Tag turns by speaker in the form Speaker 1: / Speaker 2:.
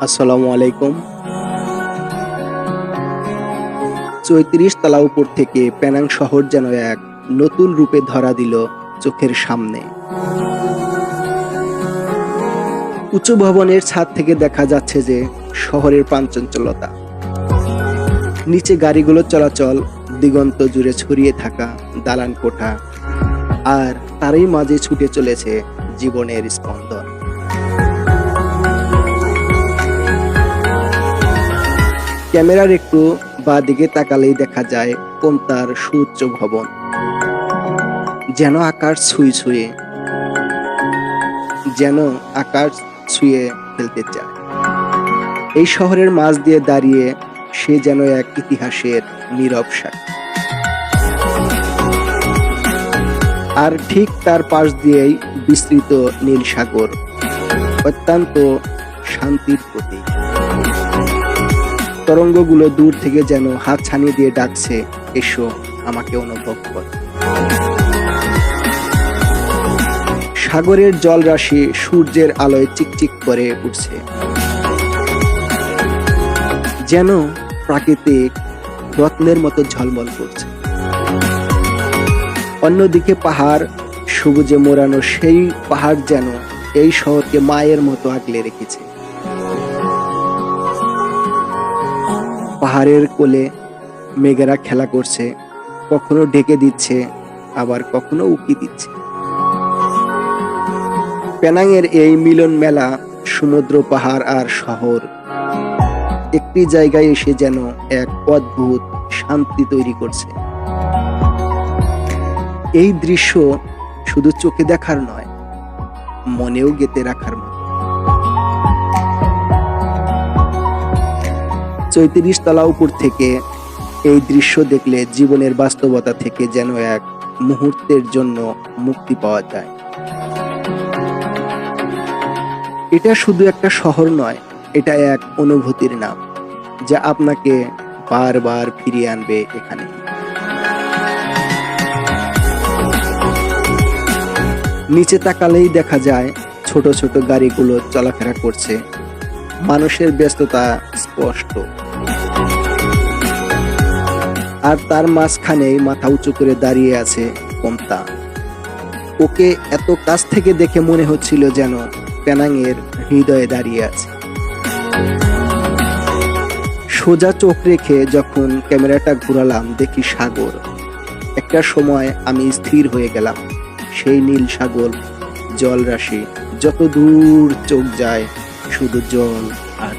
Speaker 1: আসসালামু আলাইকুম। ৩৪ তলা উপর থেকে পেনাং শহর যেন এক নতুন রূপে ধরা দিল চোখের সামনে। উঁচু ভবনের ছাদ থেকে দেখা যাচ্ছে যে শহরের প্রাণচঞ্চলতা। নিচে গাড়িগুলো চলাচল, দিগন্ত জুড়ে ছড়িয়ে থাকা দালান কোঠা, আর তারই মাঝে ছুটে চলেছে জীবনের স্পন্দন। ক্যামেরার একটু বাঁ দিকে তাকালেই দেখা যায় কোমতার সুউচ্চ ভবন, যেন আকাশ ছুঁয়ে ফেলতে চায়। এই শহরের মাঝ দিয়ে দাঁড়িয়ে সে যেন এক ইতিহাসের নীরব সাক্ষী। আর ঠিক তার পাশ দিয়েই বিস্তৃত নীল সাগর, অত্যন্ত শান্তির প্রতীক। তরঙ্গগুলো দূর থেকে যেন হাতছানি দিয়ে ডাকছে, এসো আমাকে অনুভব কর। সাগরের জলরাশি সূর্যের আলোয় চিকচিক করে উঠছে, যেন প্রাকৃতিক রত্নের মতো ঝলমল করছে। অন্যদিকে পাহাড়, সবুজে মোড়ানো সেই পাহাড় যেন এই শহরকে মায়ের মতো আগলে রেখেছে। পাহাড়ের কোলে মেঘেরা খেলা করছে, কখনো ঢেকে দিচ্ছে, আবার কখনো উকি দিচ্ছে। পেনাংয়ের এই মিলন মেলা, সমুদ্র, পাহাড় আর শহর একটি জায়গায় এসে যেন এক অদ্ভুত শান্তি তৈরি করছে। এই দৃশ্য শুধু চোখে দেখার নয়, মনেও গেঁথে রাখার মতো। ৩৪ তলা উপর থেকে এই দৃশ্য দেখলে জীবনের বাস্তবতা থেকে যেন এক মুহূর্তের জন্য মুক্তি পাওয়া যায়। এটা শুধু একটা শহর নয়, এটা এক অনুভূতির নাম, যা আপনাকে বারবার ফিরিয়ে আনবে এখানে। নিচে তাকালেই দেখা যায় ছোট ছোট গাড়িগুলো চলাফেরা করছে, মানুষের ব্যস্ততা স্পষ্ট। আর তার মাঝখানেই মাথা উঁচু করে দাঁড়িয়ে আছে কোমতা। ওকে এত কাছ থেকে দেখে মনে হচ্ছিল যেন পেনাংয়ের হৃদয়ে দাঁড়িয়ে আছে। সোজা চোখ রেখে যখন ক্যামেরাটা ঘুরালাম, দেখি সাগর। একটা সময় আমি স্থির হয়ে গেলাম। সেই নীল সাগর, জলরাশি, যত দূর চোখ যায় শুধু জল আর